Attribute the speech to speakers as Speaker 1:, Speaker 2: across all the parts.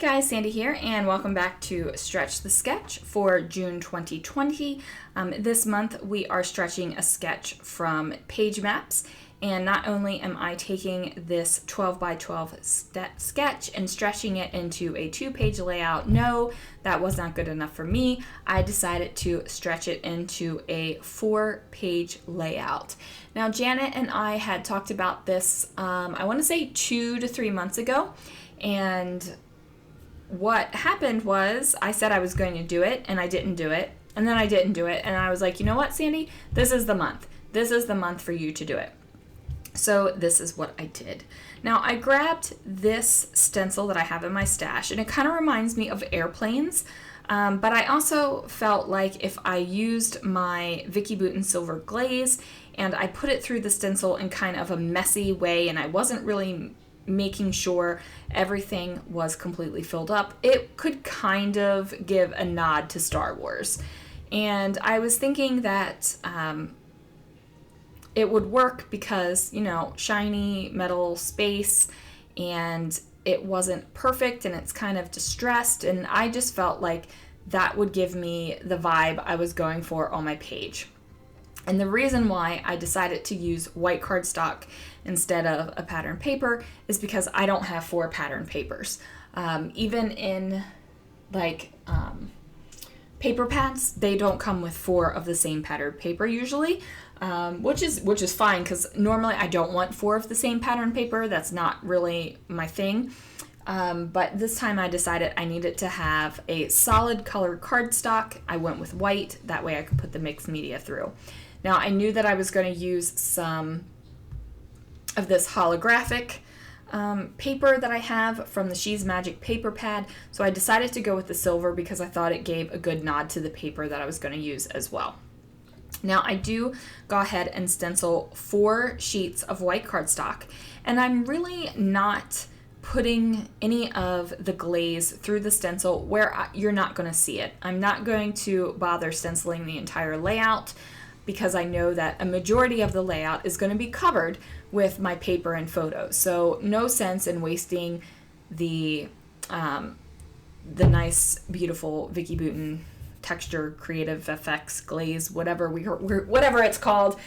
Speaker 1: guys, Sandy here, and welcome back to Stretch the Sketch for June 2020. This month we are stretching a sketch from Page Maps, and not only am I taking this 12 by 12 sketch and stretching it into a 2-page layout. No, that was not good enough for me. I decided to stretch it into a 4-page layout. Now, Janet and I had talked about this, I want to say 2 to 3 months ago, and what happened was I said I was going to do it, and I didn't do it, and then I didn't do it, and I was like, you know what, Sandy? This is the month. This is the month for you to do it. So this is what I did. Now, I grabbed this stencil that I have in my stash, and it kind of reminds me of airplanes, but I also felt like if I used my Vicki Boutin Silver Glaze and I put it through the stencil in kind of a messy way, and I wasn't really making sure everything was completely filled up, it could kind of give a nod to Star Wars. And I was thinking that it would work because, you know, shiny metal space, and it wasn't perfect and it's kind of distressed, and I just felt like that would give me the vibe I was going for on my page. And the reason why I decided to use white cardstock instead of a pattern paper is because I don't have 4 pattern papers. Even in paper pads, they don't come with 4 of the same pattern paper usually, which is fine because normally I don't want 4 of the same pattern paper. That's not really my thing. But this time I decided I needed to have a solid colored cardstock. I went with white, that way I could put the mixed media through. Now, I knew that I was going to use some of this holographic paper that I have from the She's Magic paper pad, so I decided to go with the silver because I thought it gave a good nod to the paper that I was going to use as well. Now, I do go ahead and stencil 4 sheets of white cardstock, and I'm really not putting any of the glaze through the stencil where you're not going to see it. I'm not going to bother stenciling the entire layout, because I know that a majority of the layout is going to be covered with my paper and photos. So no sense in wasting the nice, beautiful Vicki Boutin texture, creative effects, glaze, whatever whatever it's called,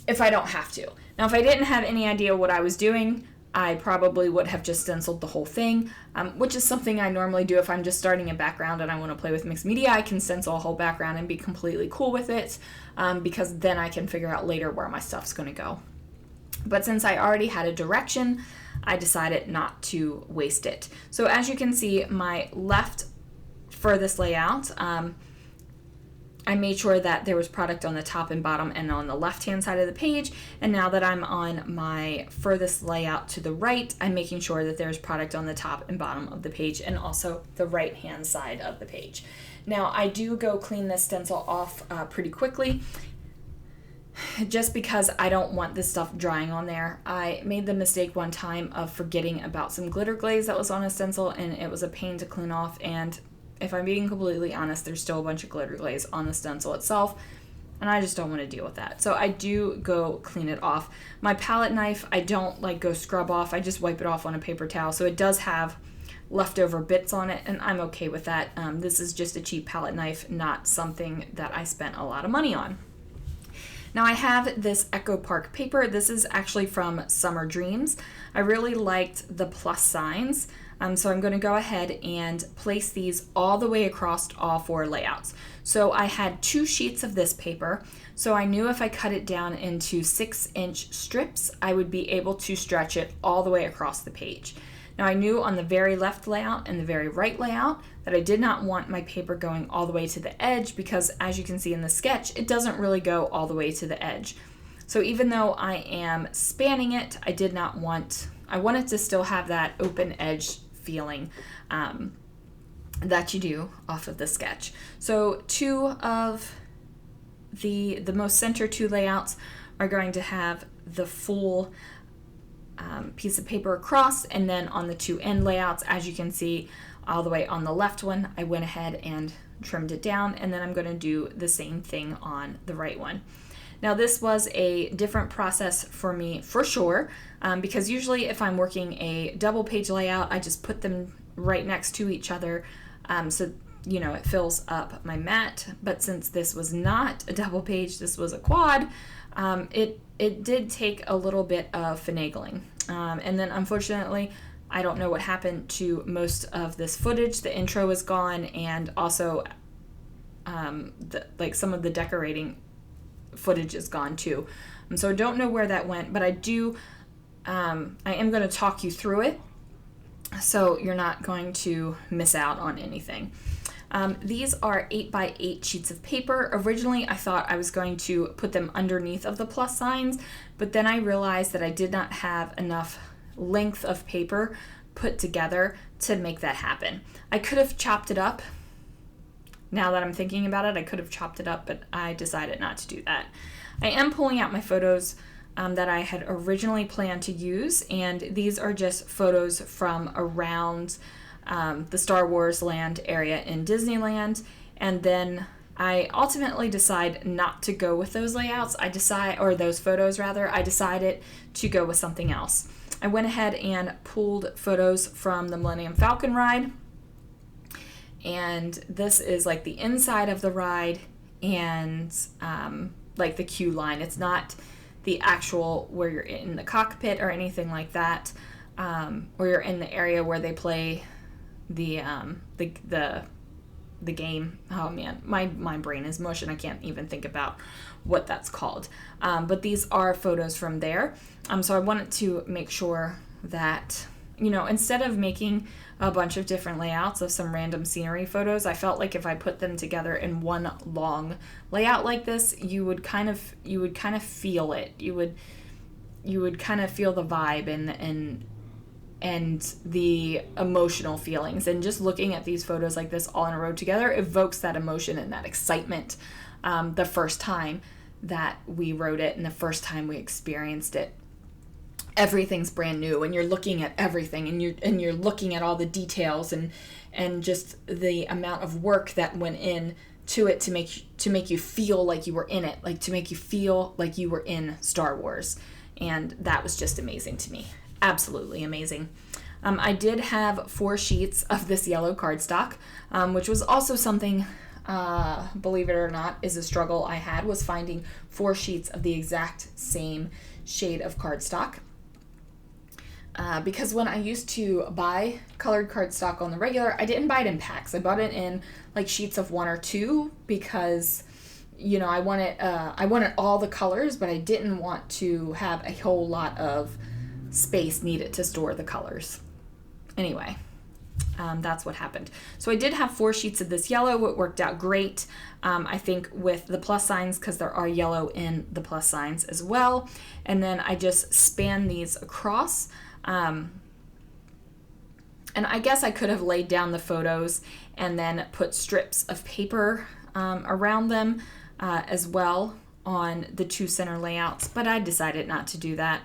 Speaker 1: if I don't have to. Now, if I didn't have any idea what I was doing, I probably would have just stenciled the whole thing, which is something I normally do if I'm just starting a background and I want to play with mixed media. I can stencil a whole background and be completely cool with it, because then I can figure out later where my stuff's going to go. But since I already had a direction, I decided not to waste it. So as you can see, my left furthest layout, I made sure that there was product on the top and bottom and on the left-hand side of the page. And now that I'm on my furthest layout to the right, I'm making sure that there's product on the top and bottom of the page and also the right-hand side of the page. Now, I do go clean this stencil off pretty quickly just because I don't want this stuff drying on there. I made the mistake one time of forgetting about some glitter glaze that was on a stencil, and it was a pain to clean off, and if I'm being completely honest, there's still a bunch of glitter glaze on the stencil itself, and I just don't want to deal with that. So I do go clean it off. My palette knife, I don't go scrub off. I just wipe it off on a paper towel. So it does have leftover bits on it, and I'm okay with that. This is just a cheap palette knife, not something that I spent a lot of money on. Now, I have this Echo Park paper. This is actually from Summer Dreams. I really liked the plus signs. So I'm going to go ahead and place these all the way across all 4 layouts. So I had 2 sheets of this paper, so I knew if I cut it down into 6-inch strips, I would be able to stretch it all the way across the page. Now, I knew on the very left layout and the very right layout that I did not want my paper going all the way to the edge because, as you can see in the sketch, it doesn't really go all the way to the edge. So even though I am spanning it, I wanted to still have that open edge feeling that you do off of the sketch. So 2 of the most center 2 layouts are going to have the full piece of paper across, and then on the 2 end layouts, as you can see all the way on the left one, I went ahead and trimmed it down, and then I'm going to do the same thing on the right one. Now this was a different process for me for sure, because usually if I'm working a double page layout, I just put them right next to each other, so you know it fills up my mat. But since this was not a double page, this was a quad, it did take a little bit of finagling, and then unfortunately I don't know what happened to most of this footage. The intro is gone, and also like some of the decorating footage is gone too. So I don't know where that went, but I am going to talk you through it, so you're not going to miss out on anything. These are 8x8 sheets of paper. Originally, I thought I was going to put them underneath of the plus signs, but then I realized that I did not have enough length of paper put together to make that happen. I could have chopped it up. Now that I'm thinking about it, I could have chopped it up, but I decided not to do that. I am pulling out my photos that I had originally planned to use, and these are just photos from around the Star Wars land area in Disneyland. And then I ultimately decide not to go with those layouts. Those photos rather. I decided to go with something else. I went ahead and pulled photos from the Millennium Falcon ride, and this is like the inside of the ride and like the queue line. It's not the actual where you're in the cockpit or anything like that, or you're in the area where they play the game. Oh man, my brain is mush and I can't even think about what that's called. But these are photos from there. So I wanted to make sure that, you know, instead of making a bunch of different layouts of some random scenery photos, I felt like if I put them together in one long layout like this, you would kind of feel it. You would kind of feel the vibe and the emotional feelings. And just looking at these photos like this all in a row together evokes that emotion and that excitement the first time that we wrote it and the first time we experienced it. Everything's brand new, and you're looking at everything, and you're looking at all the details and just the amount of work that went in to it to make you feel like you were in it, like to make you feel like you were in Star Wars. And that was just amazing to me. Absolutely amazing. I did have 4 sheets of this yellow cardstock, which was also something, believe it or not, is a struggle I had, was finding 4 sheets of the exact same shade of cardstock. Because when I used to buy colored cardstock on the regular, I didn't buy it in packs. I bought it in like sheets of 1 or 2 because, you know, I wanted all the colors, but I didn't want to have a whole lot of space needed to store the colors. Anyway, that's what happened. So I did have 4 sheets of this yellow. It worked out great. I think with the plus signs, because there are yellow in the plus signs as well. And then I just span these across. And I guess I could have laid down the photos and then put strips of paper around them as well on the 2 center layouts, but I decided not to do that.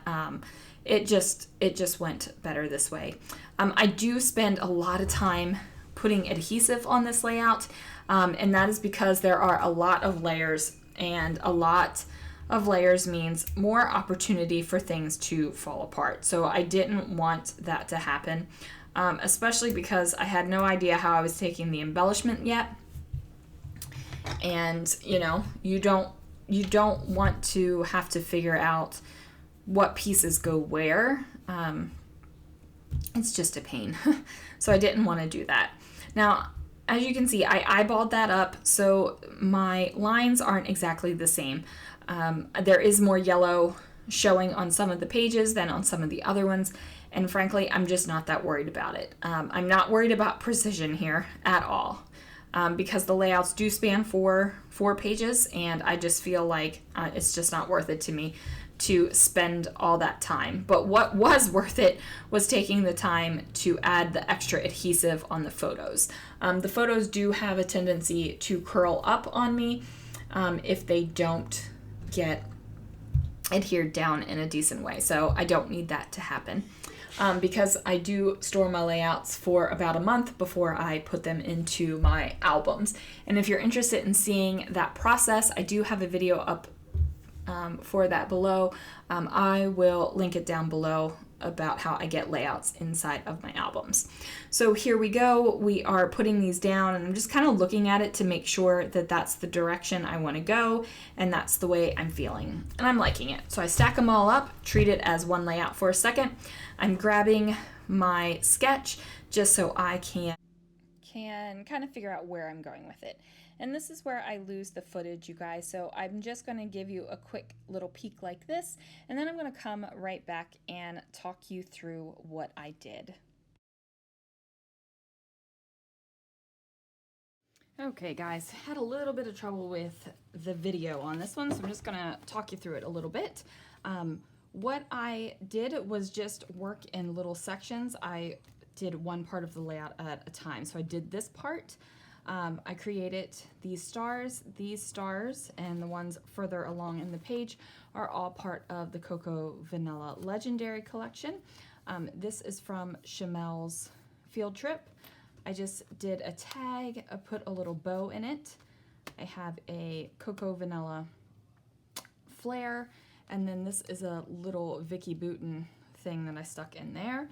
Speaker 1: It just went better this way. I do spend a lot of time putting adhesive on this layout, and that is because there are a lot of layers, and a lot of layers means more opportunity for things to fall apart. So I didn't want that to happen, especially because I had no idea how I was taking the embellishment yet. And you know, you don't want to have to figure out what pieces go where. It's just a pain. So I didn't want to do that. Now, as you can see, I eyeballed that up, so my lines aren't exactly the same. There is more yellow showing on some of the pages than on some of the other ones, and frankly, I'm just not that worried about it. I'm not worried about precision here at all, because the layouts do span four pages, and I just feel like it's just not worth it to me to spend all that time. But what was worth it was taking the time to add the extra adhesive on the photos. The photos do have a tendency to curl up on me if they don't get adhered down in a decent way. So I don't need that to happen because I do store my layouts for about a month before I put them into my albums. And if you're interested in seeing that process, I do have a video up for that below. I will link it down below about how I get layouts inside of my albums. So here we go. We are putting these down, and I'm just kind of looking at it to make sure that that's the direction I want to go, and that's the way I'm feeling, and I'm liking it. So I stack them all up, treat it as one layout for a second. I'm grabbing my sketch just so I can kind of figure out where I'm going with it. And this is where I lose the footage, you guys. So I'm just going to give you a quick little peek like this, and then I'm going to come right back and talk you through what I did. Okay guys, had a little bit of trouble with the video on this one, so I'm just going to talk you through it a little bit. What I did was just work in little sections. I did one part of the layout at a time. So I did this part. I created these stars, and the ones further along in the page are all part of the Cocoa Vanilla Legendary Collection. This is from Chamel's Field Trip. I just did a tag, I put a little bow in it. I have a Cocoa Vanilla flare, and then this is a little Vicky Bouton thing that I stuck in there.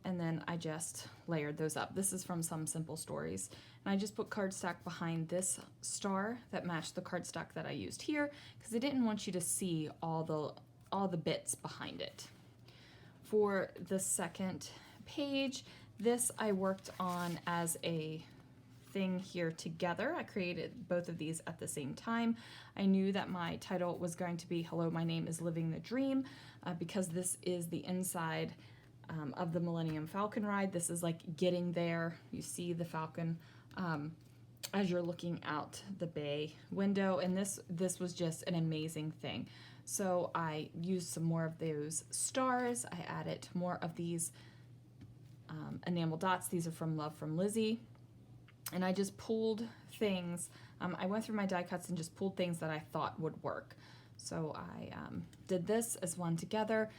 Speaker 1: And then I just layered those up. This is from Some Simple Stories. And I just put cardstock behind this star that matched the cardstock that I used here, because I didn't want you to see all the bits behind it. For the second page, this I worked on as a thing here together. I created both of these at the same time. I knew that my title was going to be Hello, My Name is Living the Dream, because this is the inside of the Millennium Falcon ride. This is like getting there. You see the Falcon as you're looking out the bay window, and this was just an amazing thing. So I used some more of those stars. I added more of these enamel dots. These are from Love from Lizzie, and I just pulled things. I went through my die cuts and just pulled things that I thought would work. So I did this as one together.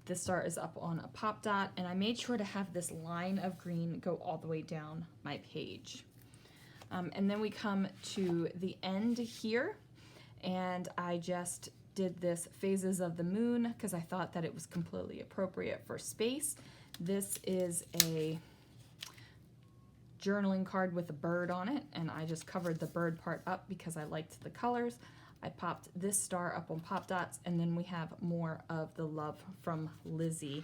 Speaker 1: This star is up on a pop dot, and I made sure to have this line of green go all the way down my page. And then we come to the end here, and I just did this Phases of the Moon because I thought that it was completely appropriate for space. This is a journaling card with a bird on it, and I just covered the bird part up because I liked the colors. I popped this star up on pop dots, and then we have more of the Love from Lizzie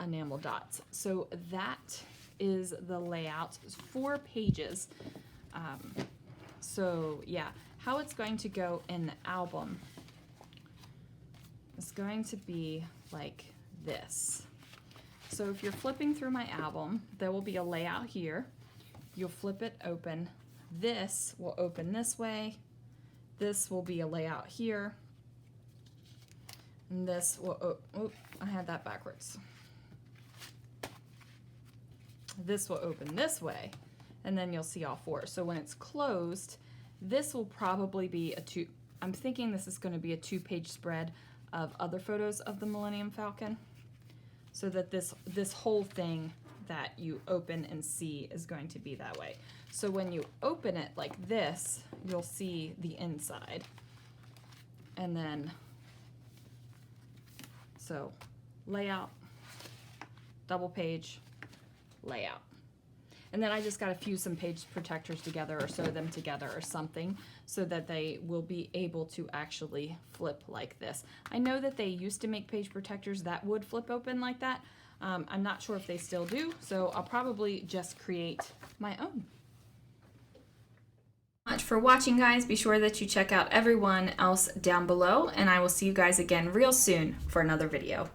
Speaker 1: enamel dots. So that is the layout. It's 4 pages. So yeah, how it's going to go in the album is going to be like this. So if you're flipping through my album, there will be a layout here. You'll flip it open. This will open this way. This will be a layout here, and this will, oh, I had that backwards. This will open this way, and then you'll see all 4. So when it's closed, this will probably be I'm thinking this is going to be a 2-page spread of other photos of the Millennium Falcon, so that this whole thing that you open and see is going to be that way. So when you open it like this, you'll see the inside. And then, so layout, double page, layout. And then I just got to fuse some page protectors together or sew them together or something so that they will be able to actually flip like this. I know that they used to make page protectors that would flip open like that. I'm not sure if they still do, so I'll probably just create my own. Much for watching, guys. Be sure that you check out everyone else down below, and I will see you guys again real soon for another video.